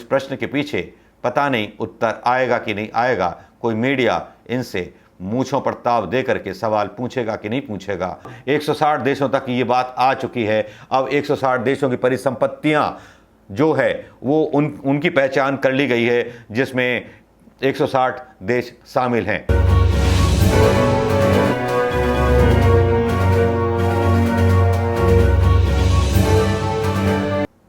प्रश्न के पीछे पता नहीं उत्तर आएगा कि नहीं आएगा। कोई मीडिया इनसे मूंछों पर ताव दे करके सवाल पूछेगा कि नहीं पूछेगा। 160 देशों तक ये बात आ चुकी है। अब 160 देशों की परिसंपत्तियां जो है वो उनकी पहचान कर ली गई है, जिसमें 160 देश शामिल हैं।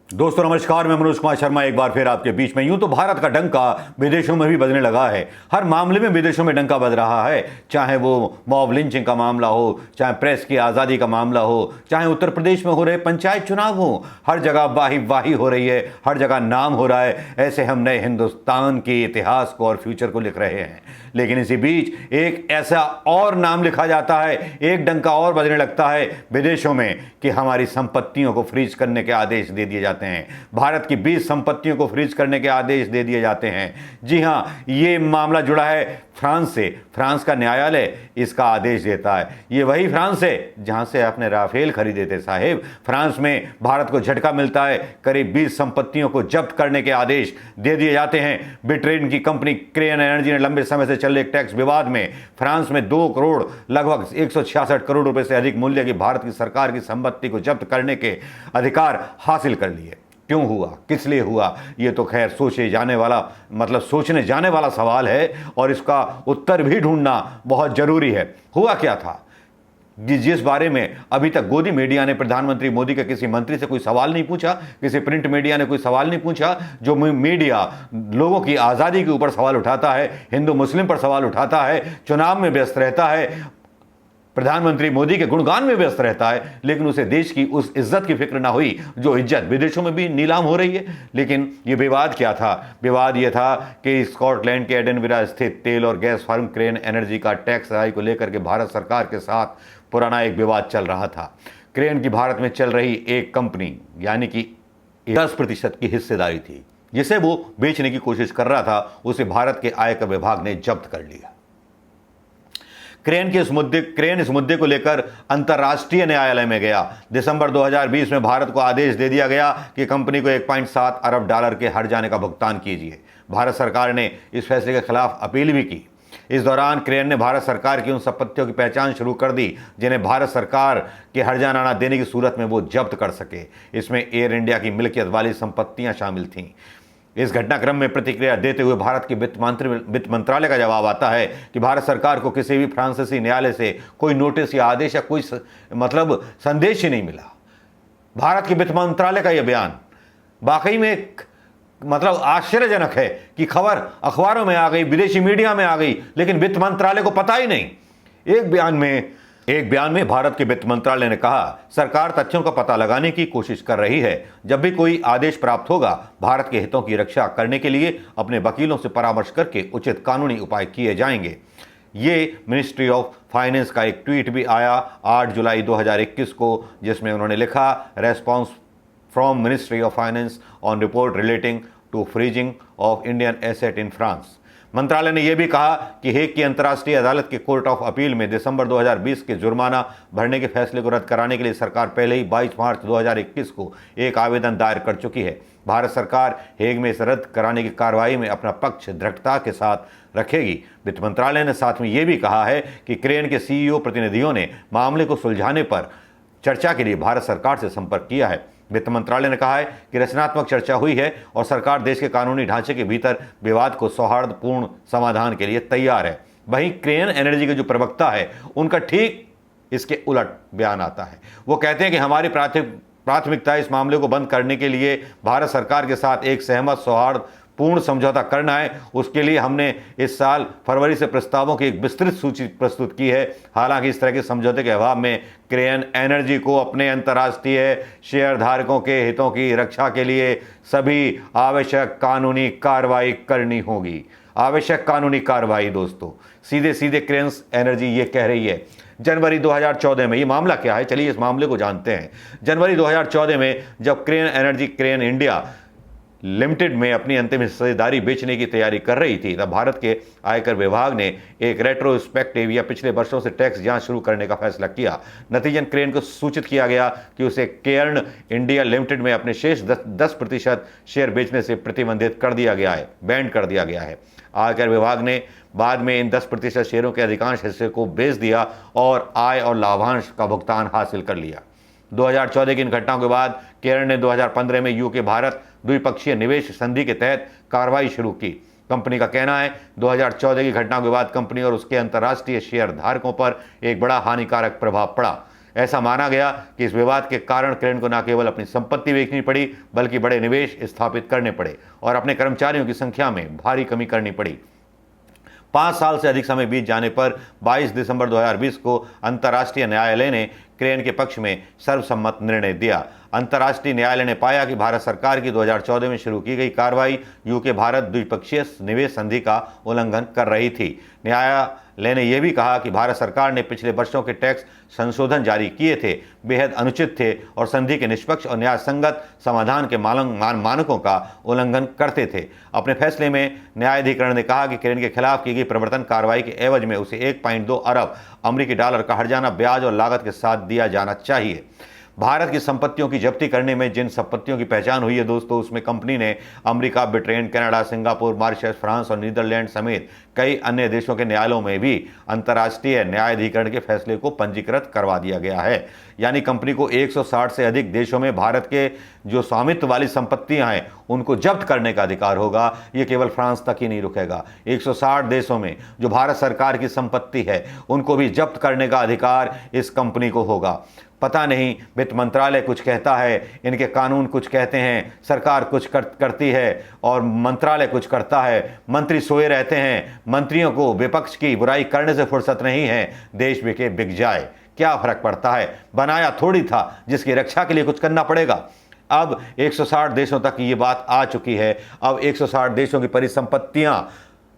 दोस्तों नमस्कार, मैं मनोज कुमार शर्मा एक बार फिर आपके बीच में। यूं तो भारत का डंका विदेशों में भी बजने लगा है। हर मामले में विदेशों में डंका बज रहा है, चाहे वो मॉब लिंचिंग का मामला हो, चाहे प्रेस की आज़ादी का मामला हो, चाहे उत्तर प्रदेश में हो रहे पंचायत चुनाव हो। हर जगह वाही वाही हो रही है, हर जगह नाम हो रहा है। ऐसे हम नए हिंदुस्तान के इतिहास को और फ्यूचर को लिख रहे हैं। लेकिन इसी बीच एक ऐसा और नाम लिखा जाता है, एक डंका और बजने लगता है विदेशों में कि हमारी संपत्तियों को फ्रीज करने के आदेश दे दिए जाते हैं। भारत की 20 संपत्तियों को फ्रीज करने के आदेश दे दिए जाते हैं। जी हां, ये मामला जुड़ा है फ्रांस से। फ्रांस का न्यायालय इसका आदेश देता है। ये वही फ्रांस है जहां से आपने राफेल खरीदे थे साहेब। फ्रांस में भारत को झटका मिलता है। करीब 20 संपत्तियों को जब्त करने के आदेश दे दिए जाते हैं। ब्रिटेन की कंपनी क्रेन एनर्जी ने लंबे समय से चल रहे टैक्स विवाद में फ्रांस में 2 करोड़ लगभग 166 करोड़ रुपए से अधिक मूल्य की भारत की सरकार की संपत्ति को जब्त करने के अधिकार हासिल कर लिए। क्यों हुआ, किस लिए हुआ, ये तो खैर सोचने जाने वाला सवाल है और इसका उत्तर भी ढूंढना बहुत जरूरी है। हुआ क्या था जिस बारे में अभी तक गोदी मीडिया ने प्रधानमंत्री मोदी के किसी मंत्री से कोई सवाल नहीं पूछा, किसी प्रिंट मीडिया ने कोई सवाल नहीं पूछा। जो मीडिया लोगों की आज़ादी के ऊपर सवाल उठाता है, हिंदू मुस्लिम पर सवाल उठाता है, चुनाव में व्यस्त रहता है, प्रधानमंत्री मोदी के गुणगान में व्यस्त रहता है, लेकिन उसे देश की उस इज्जत की फिक्र ना हुई जो इज्जत विदेशों में भी नीलाम हो रही है। लेकिन ये विवाद क्या था? विवाद ये था कि स्कॉटलैंड के एडनबरा स्थित तेल और गैस फर्म क्रेन एनर्जी का टैक्स राय को लेकर के भारत सरकार के साथ पुराना एक विवाद चल रहा था। क्रेन की भारत में चल रही एक कंपनी यानी कि 10% की हिस्सेदारी थी, जिसे वो बेचने की कोशिश कर रहा था, उसे भारत के आयकर विभाग ने जब्त कर लिया। क्रेन इस मुद्दे को लेकर अंतर्राष्ट्रीय न्यायालय में गया। दिसंबर 2020 में भारत को आदेश दे दिया गया कि कंपनी को 1.7 अरब डॉलर के हर्जाने जाने का भुगतान कीजिए। भारत सरकार ने इस फैसले के खिलाफ अपील भी की। इस दौरान क्रेन ने भारत सरकार की उन संपत्तियों की पहचान शुरू कर दी जिन्हें भारत सरकार के हर्जाना देने की सूरत में वो जब्त कर सके। इसमें एयर इंडिया की मिल्कियत वाली संपत्तियां शामिल थीं। इस घटनाक्रम में प्रतिक्रिया देते हुए भारत के वित्त मंत्रालय का जवाब आता है कि भारत सरकार को किसी भी फ्रांसीसी न्यायालय से कोई नोटिस या आदेश या कोई संदेश ही नहीं मिला। भारत के वित्त मंत्रालय का यह बयान वाकई में आश्चर्यजनक है कि खबर अखबारों में आ गई, विदेशी मीडिया में आ गई, लेकिन वित्त मंत्रालय को पता ही नहीं। एक बयान में भारत के वित्त मंत्रालय ने कहा, सरकार तथ्यों का पता लगाने की कोशिश कर रही है। जब भी कोई आदेश प्राप्त होगा, भारत के हितों की रक्षा करने के लिए अपने वकीलों से परामर्श करके उचित कानूनी उपाय किए जाएंगे। ये मिनिस्ट्री ऑफ फाइनेंस का एक ट्वीट भी आया 8 जुलाई 2021 को, जिसमें उन्होंने लिखा, response from ministry of finance on report relating to freezing of Indian asset in France. मंत्रालय ने यह भी कहा कि हेग की अंतर्राष्ट्रीय अदालत के कोर्ट ऑफ अपील में दिसंबर 2020 के जुर्माना भरने के फैसले को रद्द कराने के लिए सरकार पहले ही 22 मार्च 2021 को एक आवेदन दायर कर चुकी है। भारत सरकार हेग में इस रद्द कराने की कार्रवाई में अपना पक्ष दृढ़ता के साथ रखेगी। वित्त मंत्रालय ने साथ में यह भी कहा है कि क्रेन के सीईओ प्रतिनिधियों ने मामले को सुलझाने पर चर्चा के लिए भारत सरकार से संपर्क किया है। वित्त मंत्रालय ने कहा है कि रचनात्मक चर्चा हुई है और सरकार देश के कानूनी ढांचे के भीतर विवाद को सौहार्दपूर्ण समाधान के लिए तैयार है। वहीं क्रेन एनर्जी के जो प्रवक्ता है, उनका ठीक इसके उलट बयान आता है। वो कहते हैं कि हमारी प्राथमिकता इस मामले को बंद करने के लिए भारत सरकार के साथ एक सहमत सौहार्दपूर्ण समझौता करना है। उसके लिए हमने इस साल फरवरी से प्रस्तावों की एक विस्तृत सूची प्रस्तुत की है। हालांकि इस तरह के समझौते के अभाव में क्रेन एनर्जी को अपने अंतर्राष्ट्रीय शेयरधारकों के हितों की रक्षा के लिए सभी आवश्यक कानूनी कार्रवाई करनी होगी। आवश्यक कानूनी कार्रवाई दोस्तों, सीधे सीधे क्रेन एनर्जी ये कह रही है। जनवरी 2014 में ये मामला क्या है, चलिए इस मामले को जानते हैं। जनवरी 2014 में जब क्रेन इंडिया लिमिटेड में अपनी अंतिम हिस्सेदारी बेचने की तैयारी कर रही थी, तब भारत के आयकर विभाग ने एक रेट्रोस्पेक्टिव या पिछले वर्षों से टैक्स जांच शुरू करने का फैसला किया। नतीजन क्रेन को सूचित किया गया कि उसे केयर्न इंडिया लिमिटेड में अपने शेष 10% शेयर बेचने से प्रतिबंधित कर दिया गया है, बैंड कर दिया गया है। आयकर विभाग ने बाद में इन 10% शेयरों के अधिकांश हिस्से को बेच दिया और आय और लाभांश का भुगतान हासिल कर लिया। 2014 की इन घटनाओं के बाद केयर्न ने 2015 में यूके भारत द्विपक्षीय निवेश संधि के तहत कार्रवाई शुरू की। कंपनी का कहना है 2014 की घटनाओं के बाद कंपनी और उसके अंतर्राष्ट्रीय शेयर धारकों पर एक बड़ा हानिकारक प्रभाव पड़ा। ऐसा माना गया कि इस विवाद के कारण क्रेन को न केवल अपनी संपत्ति बेचनी पड़ी, बल्कि बड़े निवेश स्थापित करने पड़े और अपने कर्मचारियों की संख्या में भारी कमी करनी पड़ी। 5 साल से अधिक समय बीत जाने पर 22 दिसंबर 2020 को अंतर्राष्ट्रीय न्यायालय ने क्रेन के पक्ष में सर्वसम्मत निर्णय दिया। अंतर्राष्ट्रीय न्यायालय ने पाया कि भारत सरकार की 2014 में शुरू की गई कार्रवाई यूके भारत द्विपक्षीय निवेश संधि का उल्लंघन कर रही थी। न्यायालय ने यह भी कहा कि भारत सरकार ने पिछले वर्षों के टैक्स संशोधन जारी किए थे, बेहद अनुचित थे और संधि के निष्पक्ष और न्यायसंगत समाधान के मानकों का उल्लंघन करते थे। अपने फैसले में न्यायाधिकरण ने कहा कि क्रेन के खिलाफ की गई प्रवर्तन कार्रवाई के एवज में उसे 1.2 अरब अमेरिकी डॉलर का हर्जाना ब्याज और लागत के साथ दिया जाना चाहिए। भारत की संपत्तियों की जब्ती करने में जिन संपत्तियों की पहचान हुई है दोस्तों, उसमें कंपनी ने America, Britain, Canada, Singapore, Mauritius, France और नीदरलैंड समेत कई अन्य देशों के न्यायालयों में भी अंतर्राष्ट्रीय न्यायाधिकरण के फैसले को पंजीकृत करवा दिया गया है। यानी कंपनी को 160 से अधिक देशों में भारत के जो स्वामित्व वाली संपत्तियां हैं उनको जब्त करने का अधिकार होगा। ये केवल फ्रांस तक ही नहीं रुकेगा, 160 देशों में जो भारत सरकार की संपत्ति है उनको भी जब्त करने का अधिकार इस कंपनी को होगा। पता नहीं, वित्त मंत्रालय कुछ कहता है, इनके कानून कुछ कहते हैं, सरकार कुछ करती है और मंत्रालय कुछ करता है, मंत्री सोए रहते हैं। मंत्रियों को विपक्ष की बुराई करने से फुर्सत नहीं है, देश बिके बिक जाए, क्या फर्क पड़ता है, बनाया थोड़ी था जिसकी रक्षा के लिए कुछ करना पड़ेगा। अब 160 देशों तक ये बात आ चुकी है। अब 160 देशों की परिसंपत्तियां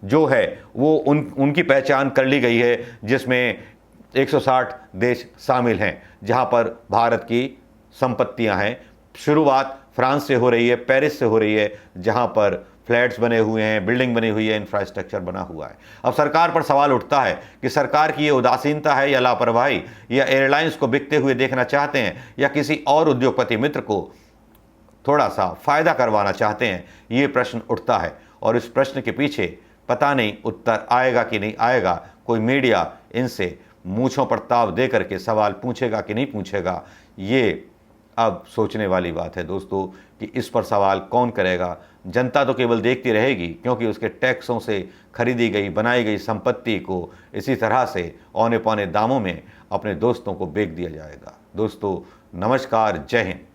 जो है वो उनकी पहचान कर ली गई है, जिसमें 160 देश शामिल हैं जहां पर भारत की संपत्तियां हैं। शुरुआत फ्रांस से हो रही है, पेरिस से हो रही है, जहां पर फ्लैट्स बने हुए हैं, बिल्डिंग बनी हुई है, इंफ्रास्ट्रक्चर बना हुआ है। अब सरकार पर सवाल उठता है कि सरकार की ये उदासीनता है या लापरवाही, या एयरलाइंस को बिकते हुए देखना चाहते हैं, या किसी और उद्योगपति मित्र को थोड़ा सा फायदा करवाना चाहते हैं। ये प्रश्न उठता है और इस प्रश्न के पीछे पता नहीं उत्तर आएगा कि नहीं आएगा। कोई मीडिया इनसे मूंछों पर ताव दे करके सवाल पूछेगा कि नहीं पूछेगा, ये अब सोचने वाली बात है दोस्तों कि इस पर सवाल कौन करेगा। जनता तो केवल देखती रहेगी, क्योंकि उसके टैक्सों से खरीदी गई बनाई गई संपत्ति को इसी तरह से औने पौने दामों में अपने दोस्तों को बेच दिया जाएगा। दोस्तों नमस्कार, जय हिंद।